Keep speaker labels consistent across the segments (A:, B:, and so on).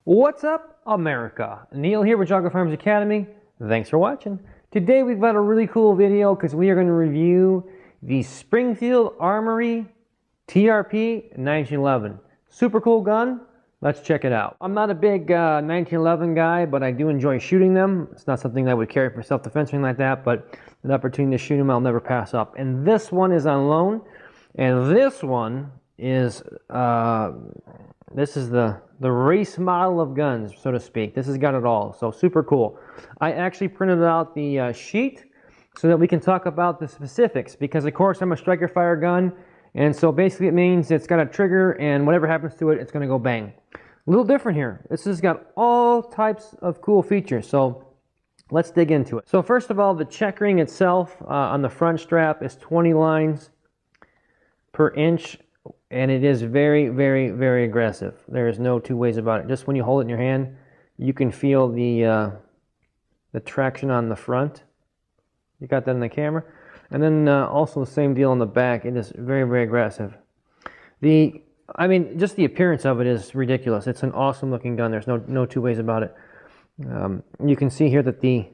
A: What's up, America? Neil here with Jogger Farms Academy. Thanks for watching. Today we've got a really cool video because we are going to review the Springfield Armory TRP 1911. Super cool gun. Let's check it out. I'm not a big 1911 guy, but I do enjoy shooting them. It's not something I would carry for self-defense or anything like that, but an opportunity to shoot them I'll never pass up. And this one is on loan, and this one is this is the race model of guns, so to speak. This has got it all, so super cool. I actually printed out the sheet so that we can talk about the specifics, because of course I'm a striker fire gun, and so basically it means it's got a trigger and whatever happens to it, it's going to go bang. A little different here. This has got all types of cool features, so let's dig into it. So first of all, the checkering itself on the front strap is 20 lines per inch. And it is very, very, very aggressive. There is no two ways about it. Just when you hold it in your hand, you can feel the traction on the front. You got that in the camera. And then also the same deal on the back. It is very, very aggressive. I mean, just the appearance of it is ridiculous. It's an awesome looking gun. There's no two ways about it. You can see here that the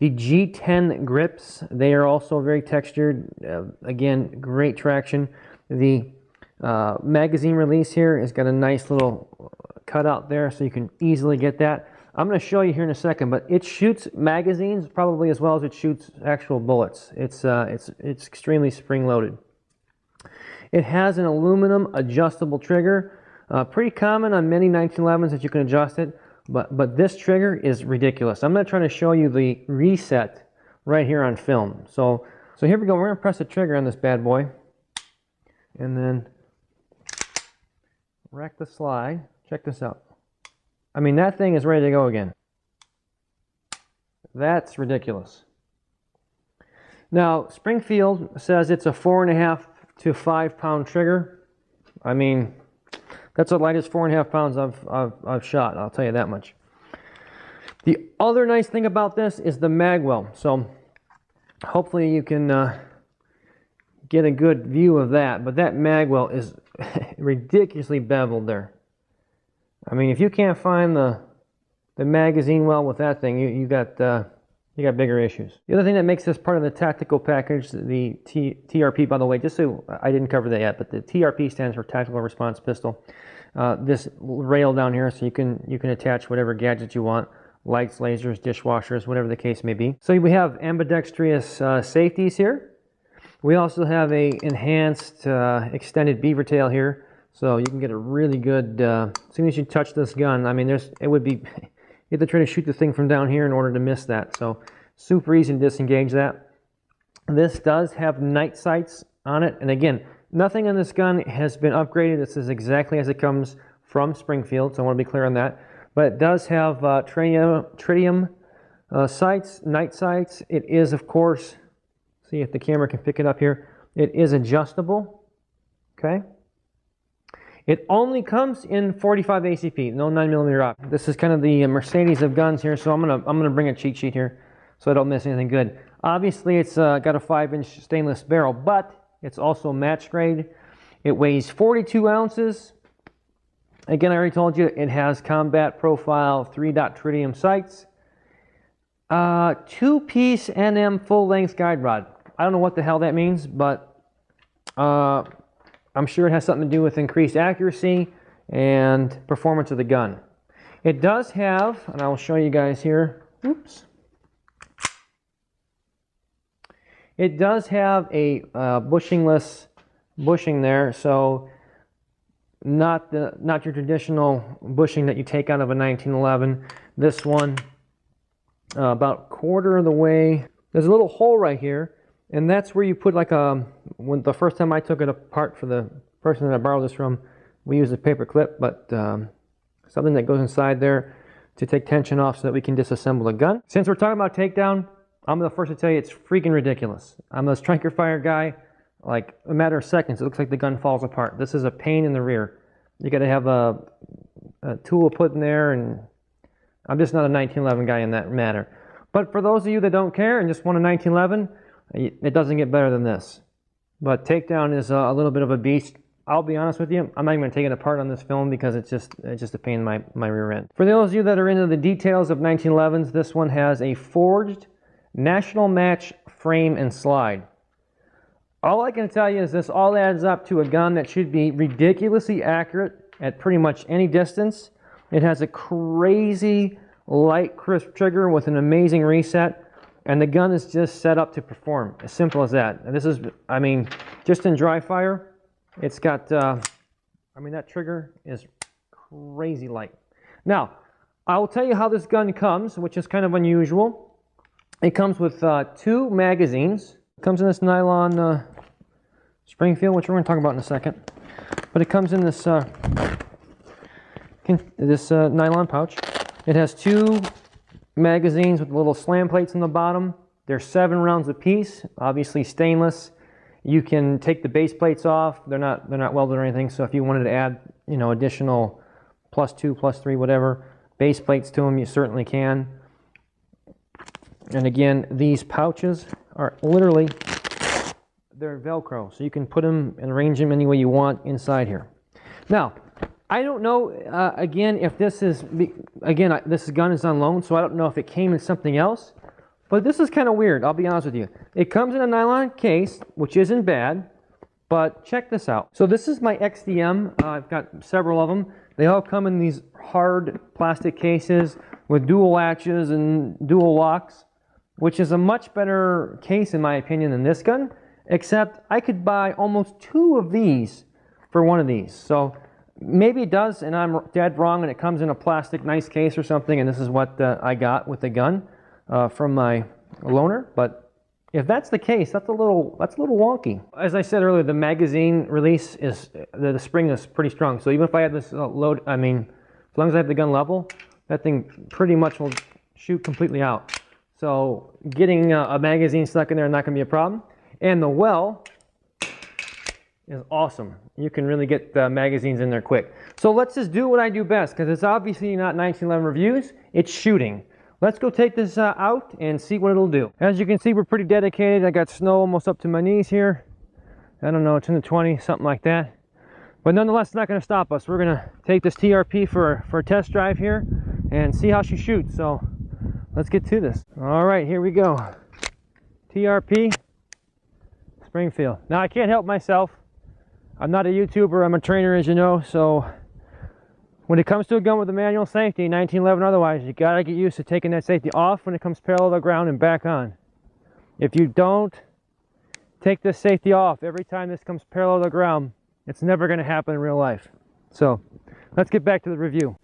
A: G10 grips, they are also very textured. Again, great traction. The magazine release here has got a nice little cutout there, so you can easily get that. I'm going to show you here in a second, but it shoots magazines probably as well as it shoots actual bullets. It's extremely spring-loaded. It has an aluminum adjustable trigger, pretty common on many 1911s that you can adjust it, but this trigger is ridiculous. I'm going to try to show you the reset right here on film. So here we go. We're going to press the trigger on this bad boy, and then rack the slide. Check this out. I mean, that thing is ready to go again. That's ridiculous. Now, Springfield says it's a 4.5 to 5 pound trigger. I mean, that's the lightest 4.5 pounds I've shot, I'll tell you that much. The other nice thing about this is the mag well. So hopefully you can get a good view of that, but that mag well is ridiculously beveled there. I mean, if you can't find the magazine well with that thing, you got bigger issues. The other thing that makes this part of the tactical package, the TRP, by the way, just so I didn't cover that yet, but the TRP stands for Tactical Response Pistol. This rail down here, so you can attach whatever gadgets you want, lights, lasers, dishwashers, whatever the case may be. So we have ambidextrous safeties here. We also have a enhanced extended beaver tail here, so you can get a really good, as soon as you touch this gun, I mean, you have to try to shoot the thing from down here in order to miss that, so super easy to disengage that. This does have night sights on it, and again, nothing on this gun has been upgraded. This is exactly as it comes from Springfield, so I want to be clear on that. But it does have tritium sights, night sights. It is, of course, see if the camera can pick it up here. It is adjustable, okay? It only comes in 45 ACP, no 9mm op. This is kind of the Mercedes of guns here, so I'm gonna bring a cheat sheet here so I don't miss anything good. Obviously, it's got a 5-inch stainless barrel, but it's also match grade. It weighs 42 ounces. Again, I already told you it has combat profile 3-dot tritium sights. 2-piece NM full-length guide rod. I don't know what the hell that means, but I'm sure it has something to do with increased accuracy and performance of the gun. It does have, and I'll show you guys here, oops. It does have a bushingless bushing there, so not your traditional bushing that you take out of a 1911. This one, about quarter of the way, there's a little hole right here, and that's where you put like when the first time I took it apart for the person that I borrowed this from, we used a paper clip, but something that goes inside there to take tension off so that we can disassemble the gun. Since we're talking about takedown, I'm the first to tell you it's freaking ridiculous. I'm a striker fire guy. Like a matter of seconds, it looks like the gun falls apart. This is a pain in the rear. You got to have a tool put in there, and I'm just not a 1911 guy in that matter. But for those of you that don't care and just want a 1911, it doesn't get better than this. But takedown is a little bit of a beast. I'll be honest with you, I'm not even going to take it apart on this film because it's just a pain in my rear end. For those of you that are into the details of 1911s, this one has a forged National Match frame and slide. All I can tell you is this all adds up to a gun that should be ridiculously accurate at pretty much any distance. It has a crazy light, crisp trigger with an amazing reset, and the gun is just set up to perform. As simple as that. And this is, I mean, just in dry fire, it's got, I mean, that trigger is crazy light. Now, I will tell you how this gun comes, which is kind of unusual. It comes with 2 magazines. It comes in this nylon Springfield, which we're going to talk about in a second. But it comes in this nylon pouch. It has 2 magazines with little slam plates on the bottom. They're 7 rounds apiece, obviously stainless. You can take the base plates off. They're not welded or anything. So if you wanted to add, you know, additional +2, +3, whatever base plates to them, you certainly can. And again, these pouches are literally, they're Velcro, so you can put them and arrange them any way you want inside here. Now, I don't know, again, if this is, again, this gun is on loan, so I don't know if it came in something else, but this is kind of weird, I'll be honest with you. It comes in a nylon case, which isn't bad, but check this out. So this is my XDM. I've got several of them. They all come in these hard plastic cases with dual latches and dual locks, which is a much better case, in my opinion, than this gun, except I could buy almost 2 of these for one of these. So maybe it does, and I'm dead wrong, and it comes in a plastic nice case or something, and this is what I got with the gun from my loaner. But if that's the case, that's a little wonky. As I said earlier, the magazine release is, the spring is pretty strong. So even if I had this load, I mean, as long as I have the gun level, that thing pretty much will shoot completely out. So getting a magazine stuck in there is not going to be a problem. And the well is awesome. You can really get the magazines in there quick. So let's just do what I do best, because it's obviously not 1911 reviews, it's shooting. Let's go take this out and see what it'll do. As you can see, we're pretty dedicated. I got snow almost up to my knees here. I don't know, it's in the 20s, something like that. But nonetheless, it's not going to stop us. We're going to take this TRP for a test drive here and see how she shoots. So let's get to this. All right, here we go. TRP, Springfield. Now, I can't help myself. I'm not a YouTuber, I'm a trainer, as you know, so when it comes to a gun with a manual safety, 1911 otherwise, you gotta get used to taking that safety off when it comes parallel to the ground and back on. If you don't take this safety off every time this comes parallel to the ground, it's never gonna happen in real life. So, let's get back to the review.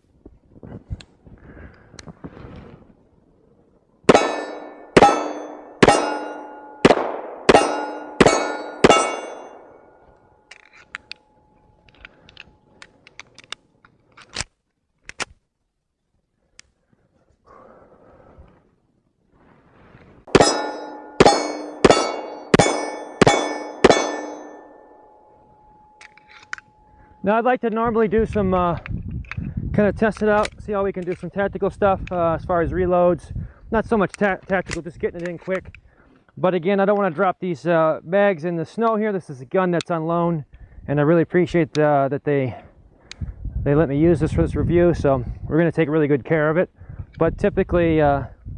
A: Now I'd like to normally do some, kind of test it out, see how we can do some tactical stuff as far as reloads. Not so much tactical, just getting it in quick. But again, I don't want to drop these bags in the snow here. This is a gun that's on loan, and I really appreciate that they let me use this for this review, so we're going to take really good care of it. But typically,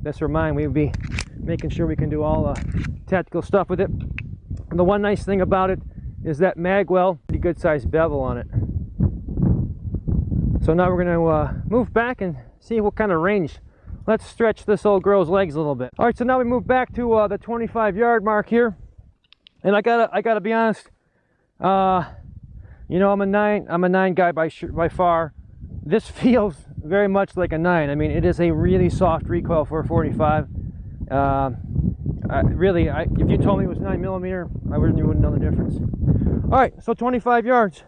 A: this or mine, we would be making sure we can do all tactical stuff with it. And the one nice thing about it is that mag well, pretty good sized bevel on it. So now we're going to move back and see what kind of range. Let's stretch this old girl's legs a little bit. All right, so now we move back to the 25-yard mark here, and I gotta be honest. You know, I'm a nine guy by far. This feels very much like a 9. I mean, it is a really soft recoil for a 45. Really, if you told me it was 9mm, I really wouldn't know the difference. All right, so 25 yards.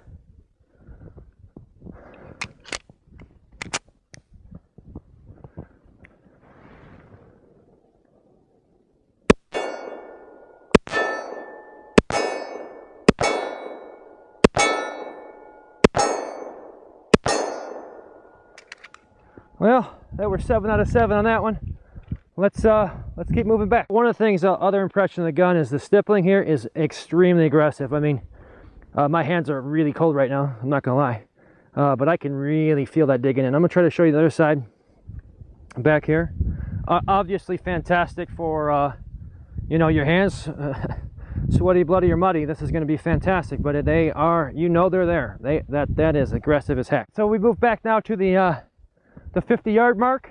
A: Well, that were 7 out of 7 on that one. Let's keep moving back. One of the things, other impression of the gun is the stippling here is extremely aggressive. I mean, My hands are really cold right now, I'm not gonna lie. But I can really feel that digging in. I'm gonna try to show you the other side back here. Obviously fantastic for, you know, your hands. Sweaty, bloody, or muddy, this is going to be fantastic. But they are, you know, they're there. That is aggressive as heck. So we move back now to the 50-yard mark.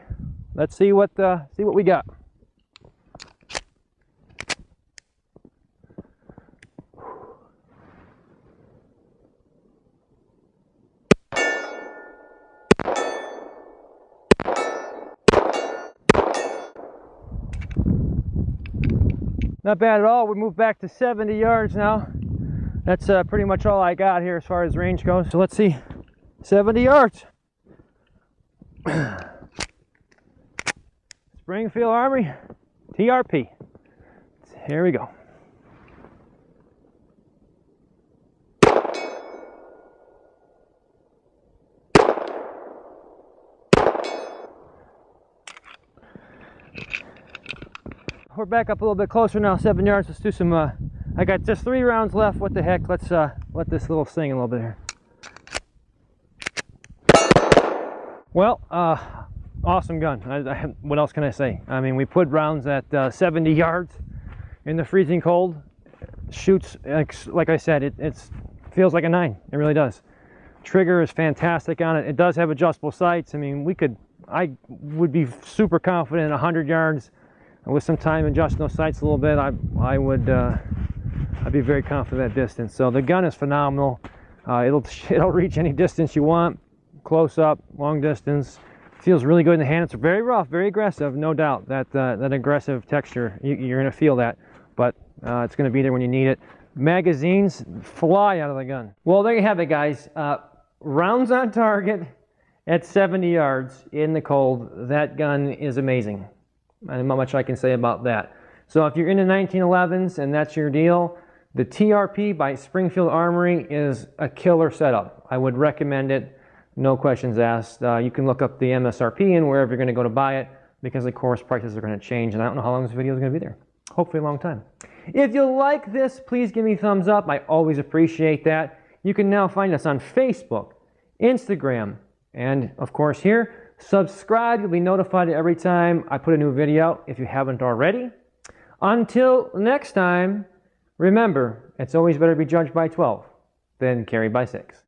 A: Let's see what we got. Not bad at all. We move back to 70 yards now. That's pretty much all I got here as far as range goes. So let's see, 70 yards. Springfield Armory, TRP. Here we go. We're back up a little bit closer now, 7 yards. Let's do some, I got just 3 rounds left. What the heck? Let's let this little sing a little bit here. Well, awesome gun. What else can I say? I mean, we put rounds at 70 yards in the freezing cold. Shoots, like I said, it feels like a 9. It really does. Trigger is fantastic on it. It does have adjustable sights. I mean, I would be super confident at 100 yards. With some time adjusting those sights a little bit, I'd be very confident at that distance. So the gun is phenomenal. It'll reach any distance you want, close up, long distance. Feels really good in the hand. It's very rough, very aggressive, no doubt. That aggressive texture, you're going to feel that, but it's going to be there when you need it. Magazines fly out of the gun. Well, there you have it, guys. Rounds on target at 70 yards in the cold. That gun is amazing. Not much I can say about that. So if you're into 1911s and that's your deal, the TRP by Springfield Armory is a killer setup. I would recommend it, no questions asked. You can look up the MSRP and wherever you're going to go to buy it, because of course prices are going to change, and I don't know how long this video is going to be there. Hopefully a long time. If you like this, please give me a thumbs up. I always appreciate that. You can now find us on Facebook, Instagram, and of course here. Subscribe, you'll be notified every time I put a new video out if you haven't already. Until next time, remember, it's always better to be judged by 12 than carried by 6.